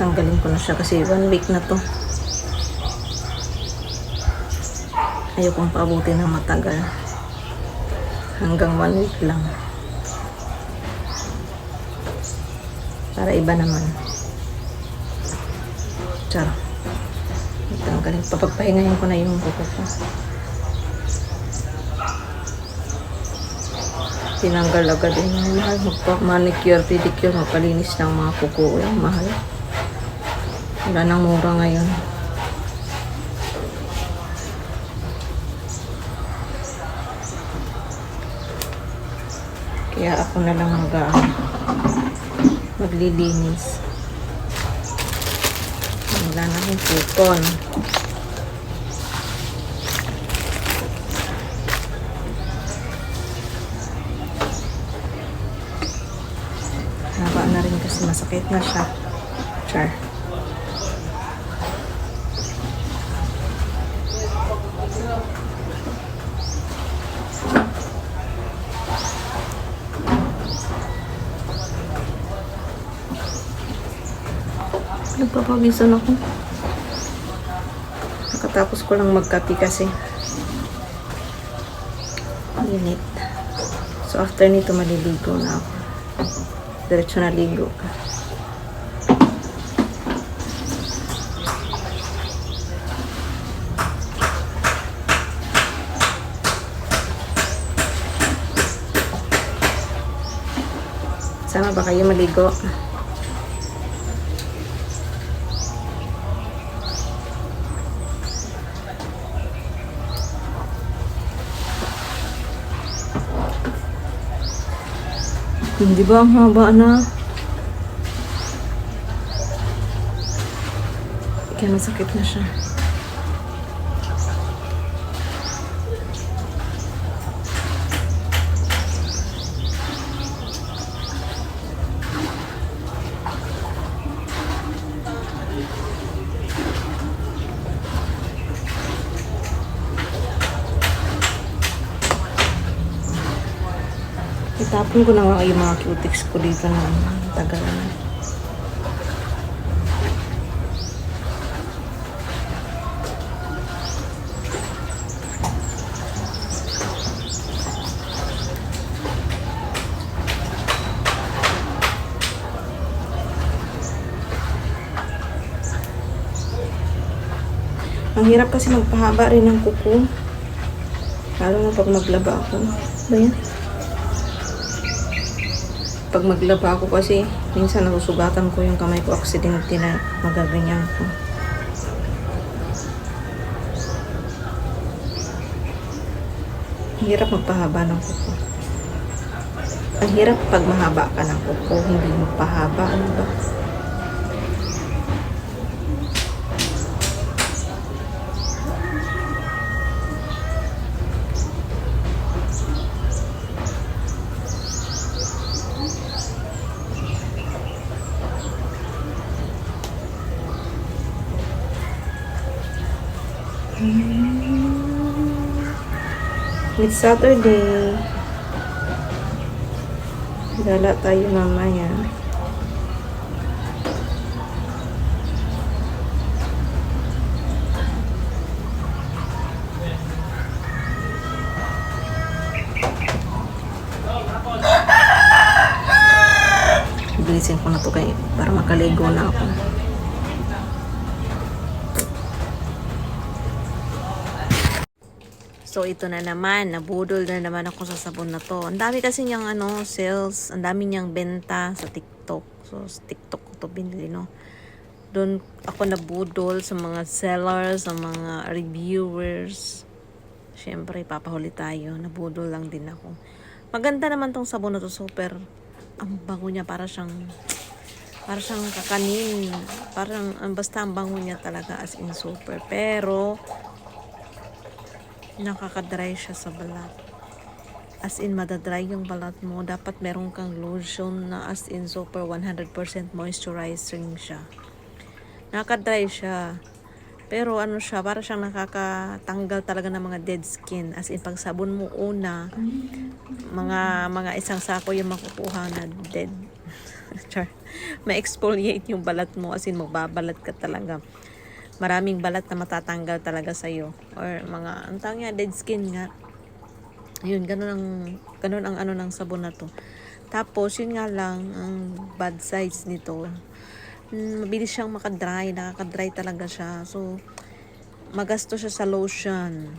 Tanggalin ko na siya kasi 1 week na to. Ayaw kong paabutin ng matagal. Hanggang 1 week lang. Para iba naman. Tsara. Tanggalin. Papagpahingayin ko na yung kuko ko. Tinanggal agad yung mahal. Magpa-manicure, pedicure, magpalinis ng mga kuko. Yung mahal. Wala nang mura ngayon. Kaya ako na lang maglilinis. Wala na akong kupon. Haba na rin kasi masakit na siya. Char. Nagpapagisan ako. Nakatapos ko lang magkape kasi. Init. So after nito maliligo na ako. Diretso na ligo. Sama ba kayo maligo? Hindi ba ang haba na? Kaya masakit na siya. Itapon ko na nga yung mga cutics ko dito ng tagal na. Ang hirap kasi magpahaba rin ng kuko. Lalo na pag maglaba ako. Ba yan? Pag maglaba ako kasi, minsan nasusugatan ko yung kamay ko, aksidente na magaganyan ko. Hirap magpahaba ng kuko. Ang hirap pag mahaba ka ng kuko, hindi magpahaba. Ano ba? It's Saturday. Gala tayo mamaya. Bilisin ko na to kayo para makaligo na ako. So, ito na naman. Nabudol na naman ako sa sabon na to. Ang dami kasi niyang sales. Ang dami niyang benta sa TikTok. So, sa TikTok ko to binili, no? Doon ako nabudol sa mga sellers, sa mga reviewers. Siyempre, papahuli tayo. Nabudol lang din ako. Maganda naman tong sabon na to. Super. Ang bango niya. Para siyang kakanin. Parang, basta ang bango niya talaga as in super. Pero, nakaka-dry siya sa balat. As in, madadry yung balat mo. Dapat meron kang lotion na as in super 100% moisturizing siya. Nakaka-dry siya. Pero ano siya, para siyang nakakatanggal talaga ng mga dead skin. As in, pag sabon mo una, mga isang sako yung makukuha na dead. Char. Ma-exfoliate yung balat mo, as in magbabalat ka talaga. Maraming balat na matatanggal talaga sa'yo. Or mga, ang tawag nga, dead skin nga. Yun, ganun ang ano ng sabon na to. Tapos, yun nga lang, ang bad sides nito, mabilis siyang makadry, nakakadry talaga siya. So, magasto siya sa lotion.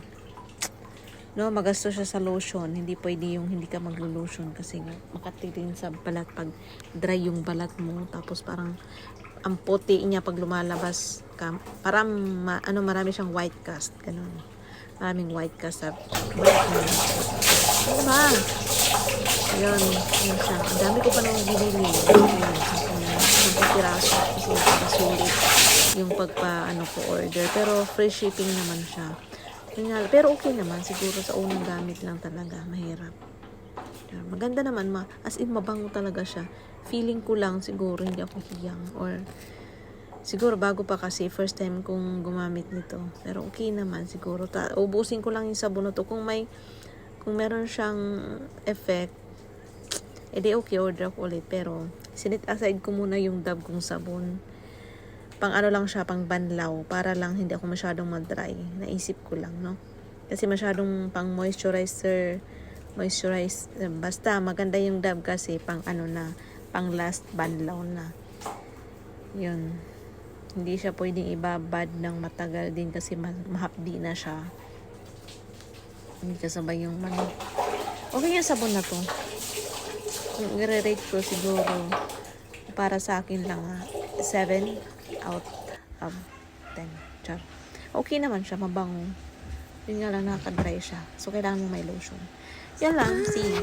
No, magasto siya sa lotion. Hindi pwede yung hindi ka maglo-lotion kasi nga makatiling sa balat pag dry yung balat mo. Tapos parang ang puti niya pag lumalabas ka. Parang marami siyang white cast. Ganun. Maraming white cast sa balat mo. Diba? Yun siya. Ang dami ko pa nang binili. Yun, 10 piraso kasi nakakasulit yung ko order. Pero free shipping naman siya. Pero okay naman, siguro sa unang gamit lang talaga, mahirap. Maganda naman, as in mabango talaga siya. Feeling ko lang siguro hindi ako hiyang or siguro bago pa kasi first time kong gumamit nito. Pero okay naman siguro. Ubusin ko lang yung sabon na to. Kung meron siyang effect, edi okay, order ako ulit. Pero sinit aside ko muna yung Dove kong sabon. Pang ano lang siya, pang banlaw, para lang hindi ako masyadong mag-dry. Naisip ko lang, no? Kasi masyadong pang moisturize, basta maganda yung Dove kasi pang pang last banlaw na. Yun. Hindi siya pwedeng ibabad ng matagal din kasi mahapdi na siya. Hindi kasabay yung okay yung sabon na to. Yung i-rate ko siguro, para sa akin lang 7 out of 10. Char. Okay naman siya, mabango. Yun nga lang, nakaka-dry siya. So, kailangan mo may lotion. Yan lang, see you.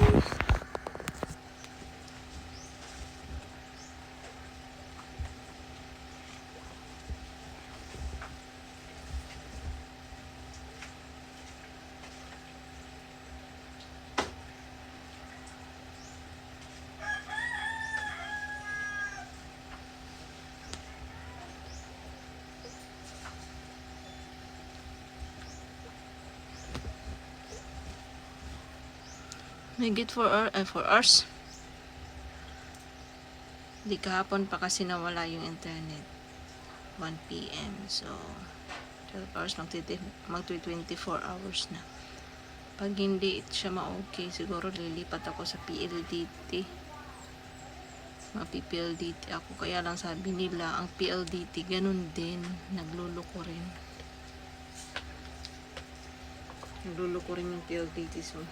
Higit 4 hours. Di kahapon pa kasi nawala yung internet. 1 p.m. So, 12 hours, mag-24 hours na. Pag hindi siya ma-okay, siguro lilipat ako sa PLDT. Mag-PLDT ako. Kaya lang sabi nila, ang PLDT, ganun din. Nagluloko rin. Nagluloko rin yung PLDT. So,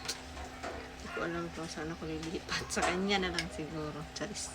hindi ko alam kung saan ako lilipat. Sa kanya na lang siguro. Charis.